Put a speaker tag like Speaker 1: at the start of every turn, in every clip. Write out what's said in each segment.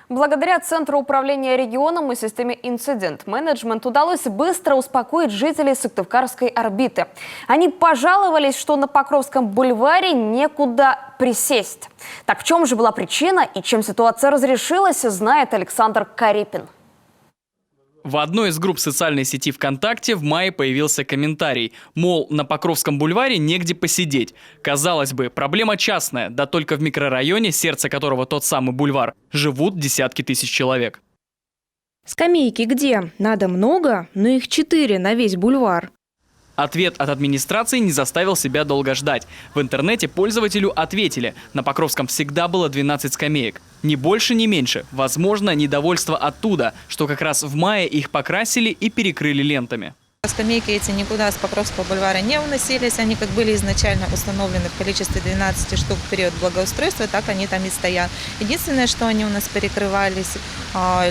Speaker 1: Благодаря Центру управления регионом и системе инцидент-менеджмент удалось быстро успокоить жителей Сыктывкарской орбиты. Они пожаловались, что на Покровском бульваре некуда присесть. Так в чем же была причина и чем ситуация разрешилась, знает Александр Карипин.
Speaker 2: В одной из групп социальной сети ВКонтакте в мае появился комментарий, мол, на Покровском бульваре негде посидеть. Казалось бы, проблема частная, да только в микрорайоне, сердце которого тот самый бульвар, живут десятки тысяч человек.
Speaker 3: Скамейки где? Надо много, но их 4 на весь бульвар.
Speaker 2: Ответ от администрации не заставил себя долго ждать. В интернете пользователю ответили, на Покровском всегда было 12 скамеек. Ни больше, ни меньше. Возможно, недовольство оттуда, что как раз в мае их покрасили и перекрыли лентами.
Speaker 4: Скамейки эти никуда с Покровского бульвара не уносились. Они как были изначально установлены в количестве 12 штук в период благоустройства, так они там и стоят. Единственное, что они у нас перекрывались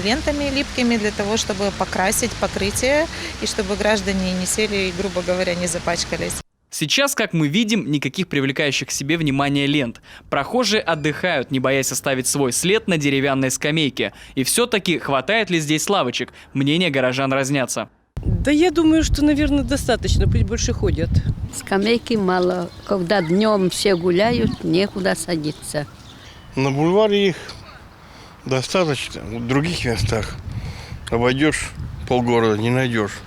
Speaker 4: лентами липкими для того, чтобы покрасить покрытие и чтобы граждане не сели и, грубо говоря, не запачкались.
Speaker 2: Сейчас, как мы видим, никаких привлекающих к себе внимания лент. Прохожие отдыхают, не боясь оставить свой след на деревянной скамейке. И все-таки хватает ли здесь лавочек? Мнения горожан разнятся.
Speaker 5: Да я думаю, что, наверное, достаточно, пусть больше ходят.
Speaker 6: Скамейки мало. Когда днем все гуляют, некуда садиться.
Speaker 7: На бульваре их достаточно. В других местах обойдешь полгорода, не найдешь.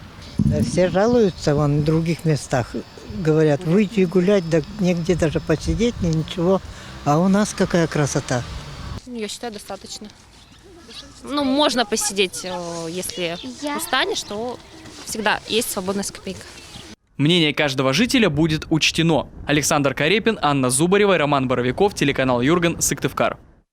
Speaker 8: Все жалуются вон в других местах. Говорят, выйти и гулять, да негде даже посидеть, ничего. А у нас какая красота.
Speaker 9: Я считаю, достаточно. Ну, можно посидеть, если устанешь, то всегда есть свободная скамейка.
Speaker 2: Мнение каждого жителя будет учтено. Александр Карипин, Анна Зубарева, Роман Боровиков, телеканал Юрган, Сыктывкар.